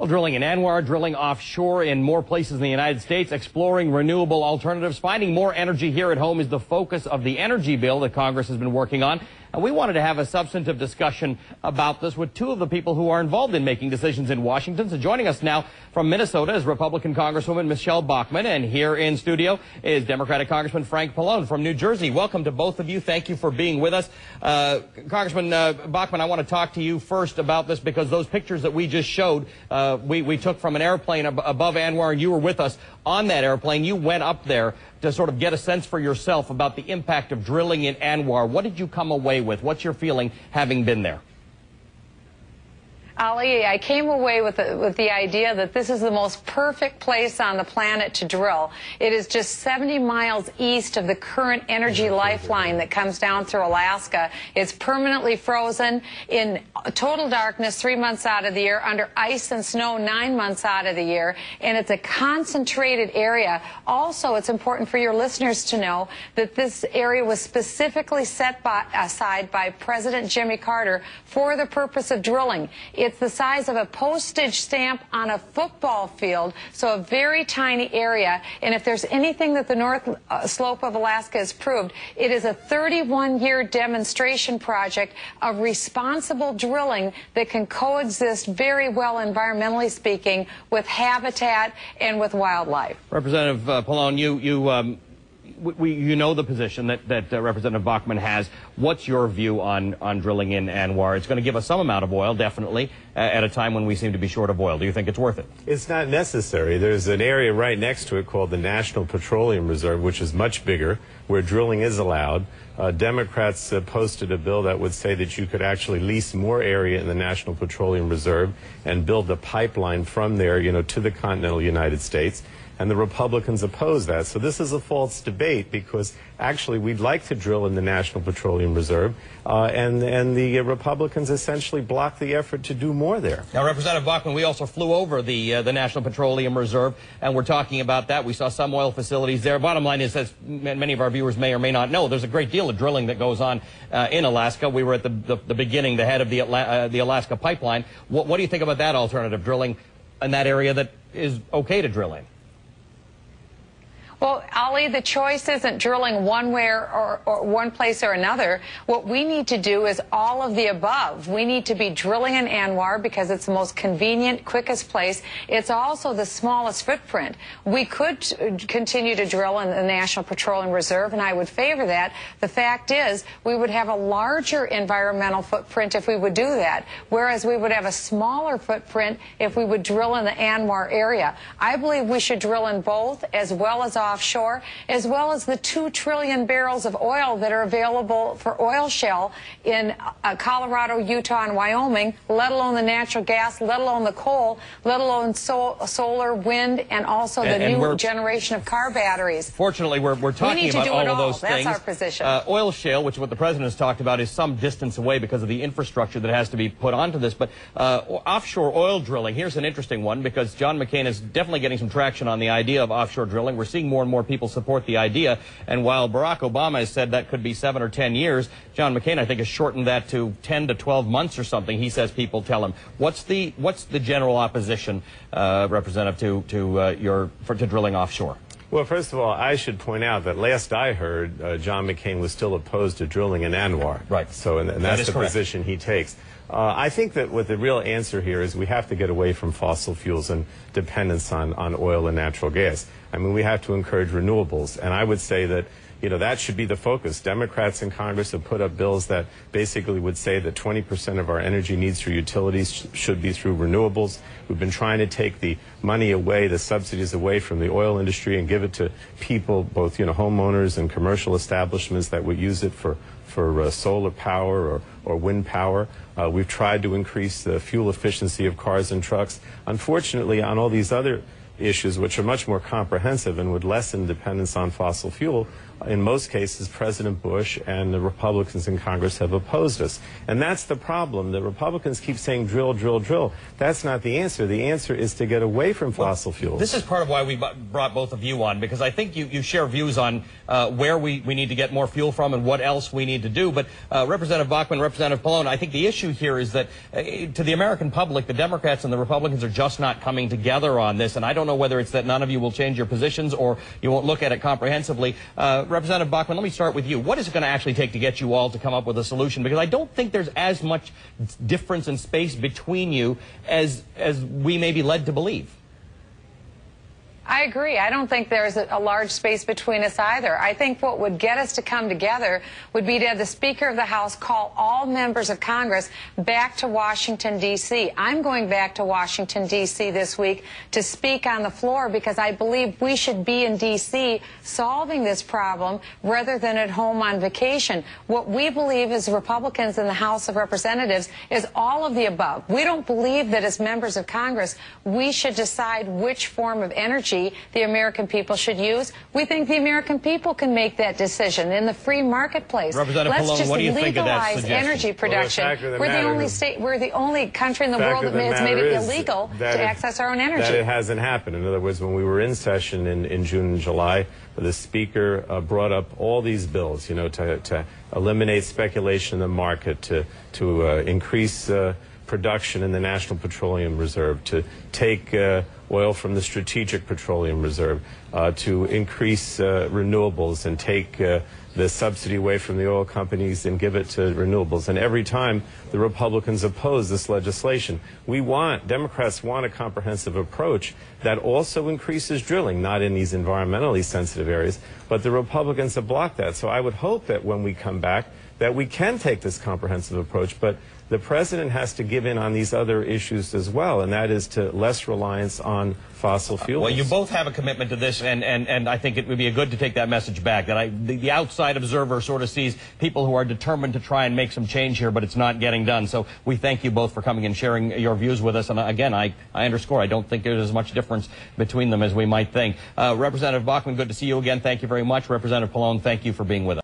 Well, drilling in Anwar, drilling offshore in more places in the United States, exploring renewable alternatives, finding more energy here at home is the focus of the energy bill that Congress has been working on. And we wanted to have a substantive discussion about this with two of the people who are involved in making decisions in Washington. So joining us now from Minnesota is Republican Congresswoman Michele Bachmann, and here in studio is Democratic Congressman Frank Pallone from New Jersey. Welcome to both of you. Thank you for being with us. Congressman Bachmann, I want to talk to you first about this because those pictures that we just showed, we took from an airplane above Anwar, and you were with us on that airplane. You went up there to sort of get a sense for yourself about the impact of drilling in Anwar. What did you come away with? What's your feeling having been there? Ali, I came away with the idea that this is the most perfect place on the planet to drill. It is just 70 miles east of the current energy lifeline that comes down through Alaska. It's permanently frozen in total darkness 3 months out of the year, under ice and snow 9 months out of the year, and it's a concentrated area. Also, it's important for your listeners to know that this area was specifically set aside by President Jimmy Carter for the purpose of drilling. It's the size of a postage stamp on a football field, so a very tiny area. And if there's anything that the North Slope of Alaska has proved, it is a 31-year demonstration project of responsible drilling that can coexist very well, environmentally speaking, with habitat and with wildlife. Representative Pallone, you know the position that Representative Bachmann has. What's your view on drilling in Anwar? It's going to give us some amount of oil, definitely, at a time when we seem to be short of oil. Do you think it's worth it? It's not necessary. There's an area right next to it called the National Petroleum Reserve, which is much bigger, where drilling is allowed. Democrats posted a bill that would say that you could actually lease more area in the National Petroleum Reserve and build a pipeline from there, to the continental United States. And the Republicans oppose that. So this is a false debate because actually we'd like to drill in the National Petroleum Reserve, and the Republicans essentially block the effort to do more there. Now, Representative Bachmann, we also flew over the National Petroleum Reserve, and we're talking about that. We saw some oil facilities there. Bottom line is, as many of our viewers may or may not know, there's a great deal of drilling that goes on in Alaska. We were at the beginning, the head of the Alaska pipeline. What do you think about that alternative, drilling in that area that is okay to drill in? Well, Ali, the choice isn't drilling one way or one place or another. What we need to do is all of the above. We need to be drilling in Anwar because it's the most convenient, quickest place. It's also the smallest footprint. We could continue to drill in the National Petroleum Reserve, and I would favor that. The fact is, we would have a larger environmental footprint if we would do that, whereas we would have a smaller footprint if we would drill in the Anwar area. I believe we should drill in both, as well as offshore, as well as the 2 trillion barrels of oil that are available for oil shale in Colorado, Utah, and Wyoming, let alone the natural gas, let alone the coal, let alone solar, wind, and also the new generation of car batteries. Fortunately, we're talking about all of those things. That's our position. Oil shale, which is what the president has talked about, is some distance away because of the infrastructure that has to be put onto this. But offshore oil drilling, here's an interesting one, because John McCain is definitely getting some traction on the idea of offshore drilling. We're seeing more and more people support the idea, and while Barack Obama has said that could be 7 or 10 years, John McCain, I think, has shortened that to 10 to 12 months or something. He says people tell him. What's the general opposition, Representative, to drilling offshore? Well, first of all, I should point out that last I heard, John McCain was still opposed to drilling in Anwar. Right. So, and that's the position he takes. I think that what the real answer here is we have to get away from fossil fuels and dependence on oil and natural gas. I mean, we have to encourage renewables. And I would say that, that should be the focus. Democrats in Congress have put up bills that basically would say that 20% of our energy needs through utilities should be through renewables. We've been trying to take the money away, the subsidies away from the oil industry and give it to people, both, homeowners and commercial establishments that would use it for solar power or wind power. We've tried to increase the fuel efficiency of cars and trucks. Unfortunately, on all these other issues, which are much more comprehensive and would lessen dependence on fossil fuel, in most cases, President Bush and the Republicans in Congress have opposed us. And that's the problem. The Republicans keep saying drill, drill, drill. That's not the answer. The answer is to get away from fossil fuels. This is part of why we brought both of you on, because I think you share views on where we need to get more fuel from and what else we need to do. But Representative Bachmann, Representative Pallone, I think the issue here is that to the American public, the Democrats and the Republicans are just not coming together on this. And I don't know whether it's that none of you will change your positions or you won't look at it comprehensively. Representative Bachmann, let me start with you. What is it going to actually take to get you all to come up with a solution? Because I don't think there's as much difference in space between you as we may be led to believe. I agree. I don't think there's a large space between us either. I think what would get us to come together would be to have the Speaker of the House call all members of Congress back to Washington, D.C. I'm going back to Washington, D.C. this week to speak on the floor because I believe we should be in D.C. solving this problem rather than at home on vacation. What we believe as Republicans in the House of Representatives is all of the above. We don't believe that as members of Congress we should decide which form of energy the American people should use. We think the American people can make that decision in the free marketplace. Representative Let's Pallone, just what do you think of that legalize suggestion? energy production. We're the only country in the world that has made it illegal to access our own energy. That it hasn't happened. In other words, when we were in session in June and July, the Speaker brought up all these bills, you know, to eliminate speculation in the market, to increase production in the National Petroleum Reserve, to take oil from the Strategic Petroleum Reserve, to increase renewables and take the subsidy away from the oil companies and give it to renewables. And every time the Republicans oppose this legislation, Democrats want a comprehensive approach that also increases drilling, not in these environmentally sensitive areas, but the Republicans have blocked that. So I would hope that when we come back that we can take this comprehensive approach, but the President has to give in on these other issues as well, and that is to less reliance on fossil fuels. Well, you both have a commitment to this, and I think it would be good to take that message back, that the outside observer sort of sees people who are determined to try and make some change here, but it's not getting done. So we thank you both for coming and sharing your views with us. And again, I underscore, I don't think there's as much difference between them as we might think. Representative Bachmann, good to see you again. Thank you very much. Representative Pallone, thank you for being with us.